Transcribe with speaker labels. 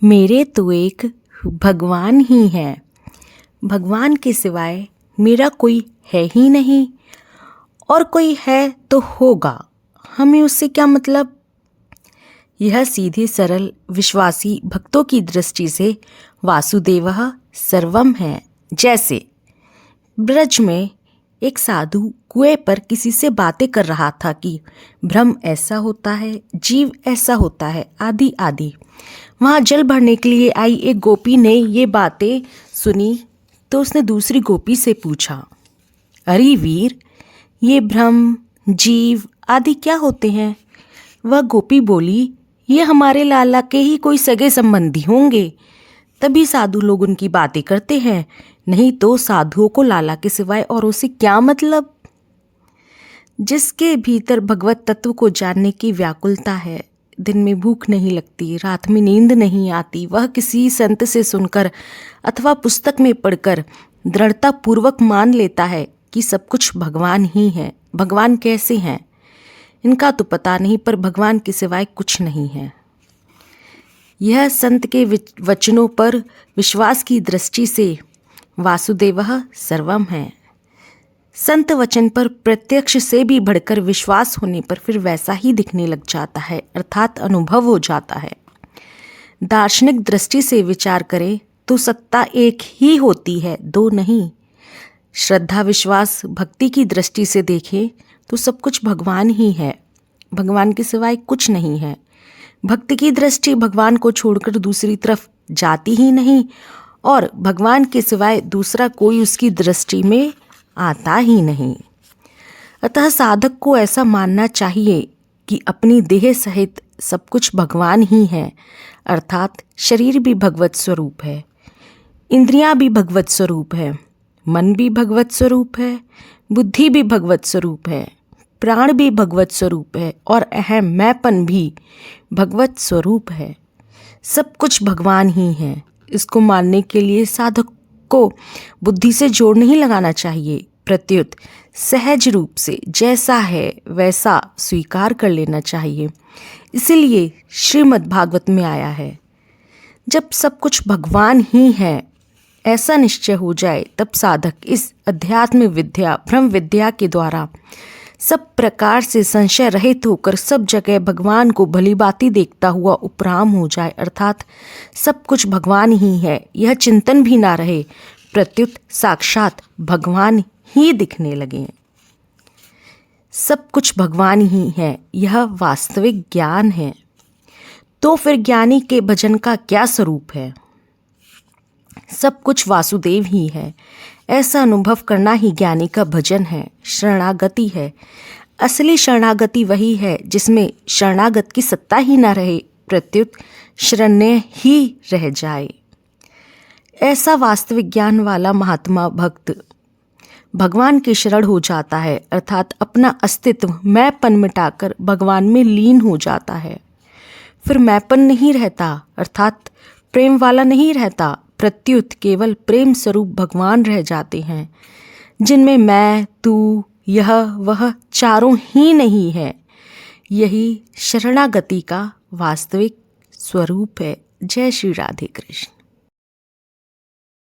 Speaker 1: मेरे तो एक भगवान ही हैं, भगवान के सिवाय मेरा कोई है ही नहीं, और कोई है तो होगा, हमें उससे क्या मतलब। यह सीधे सरल विश्वासी भक्तों की दृष्टि से वासुदेवः सर्वम है। जैसे ब्रज में एक साधु कुएं पर किसी से बातें कर रहा था कि ब्रह्म ऐसा होता है, जीव ऐसा होता है, आदि आदि। वहाँ जल भरने के लिए आई एक गोपी ने ये बातें सुनी तो उसने दूसरी गोपी से पूछा, अरे वीर, ये ब्रह्म जीव आदि क्या होते हैं? वह गोपी बोली, ये हमारे लाला के ही कोई सगे संबंधी होंगे, तभी साधु लोग उनकी बातें करते हैं, नहीं तो साधुओं को लाला के सिवाय औरों से क्या मतलब। जिसके भीतर भगवत तत्व को जानने की व्याकुलता है, दिन में भूख नहीं लगती, रात में नींद नहीं आती, वह किसी संत से सुनकर अथवा पुस्तक में पढ़कर दृढ़ता पूर्वक मान लेता है कि सब कुछ भगवान ही है। भगवान कैसे हैं इनका तो पता नहीं, पर भगवान के सिवाय कुछ नहीं है। यह संत के वचनों पर विश्वास की दृष्टि से वासुदेवः सर्वम है। संत वचन पर प्रत्यक्ष से भी बढ़कर विश्वास होने पर फिर वैसा ही दिखने लग जाता है, अर्थात अनुभव हो जाता है। दार्शनिक दृष्टि से विचार करें तो सत्ता एक ही होती है, दो नहीं। श्रद्धा विश्वास भक्ति की दृष्टि से देखें तो सब कुछ भगवान ही है, भगवान के सिवाय कुछ नहीं है। भक्ति की दृष्टि भगवान को छोड़कर दूसरी तरफ जाती ही नहीं, और भगवान के सिवाय दूसरा कोई उसकी दृष्टि में आता ही नहीं। अतः साधक को ऐसा मानना चाहिए कि अपनी देह सहित सब कुछ भगवान ही है, अर्थात शरीर भी भगवत स्वरूप है, इंद्रियां भी भगवत स्वरूप है, मन भी भगवत स्वरूप है, बुद्धि भी भगवत स्वरूप है, प्राण भी भगवत स्वरूप है, और अहम मैंपन भी भगवत स्वरूप है। सब कुछ भगवान ही है। इसको मानने के लिए साधक को बुद्धि से जोड़ नहीं लगाना चाहिए, प्रत्युत सहज रूप से जैसा है वैसा स्वीकार कर लेना चाहिए। इसीलिए श्रीमद् भागवत में आया है, जब सब कुछ भगवान ही है ऐसा निश्चय हो जाए, तब साधक इस अध्यात्म विद्या ब्रह्म विद्या के द्वारा सब प्रकार से संशय रहित होकर सब जगह भगवान को भली भांति देखता हुआ उपराम हो जाए, अर्थात सब कुछ भगवान ही है यह चिंतन भी ना रहे, प्रत्युत साक्षात भगवान ही दिखने लगे। सब कुछ भगवान ही है यह वास्तविक ज्ञान है। तो फिर ज्ञानी के भजन का क्या स्वरूप है? सब कुछ वासुदेव ही है, ऐसा अनुभव करना ही ज्ञानी का भजन है, शरणागति है। असली शरणागति वही है जिसमें शरणागत की सत्ता ही न रहे, प्रत्युत शरण्य ही रह जाए। ऐसा वास्तविक ज्ञान वाला महात्मा भक्त भगवान के शरण हो जाता है, अर्थात अपना अस्तित्व मैंपन मिटाकर भगवान में लीन हो जाता है। फिर मैंपन नहीं रहता, अर्थात प्रेम वाला नहीं रहता, प्रत्युत केवल प्रेम स्वरूप भगवान रह जाते हैं, जिनमें मैं तू यह वह चारों ही नहीं है। यही शरणागति का वास्तविक स्वरूप है। जय श्री राधे कृष्ण।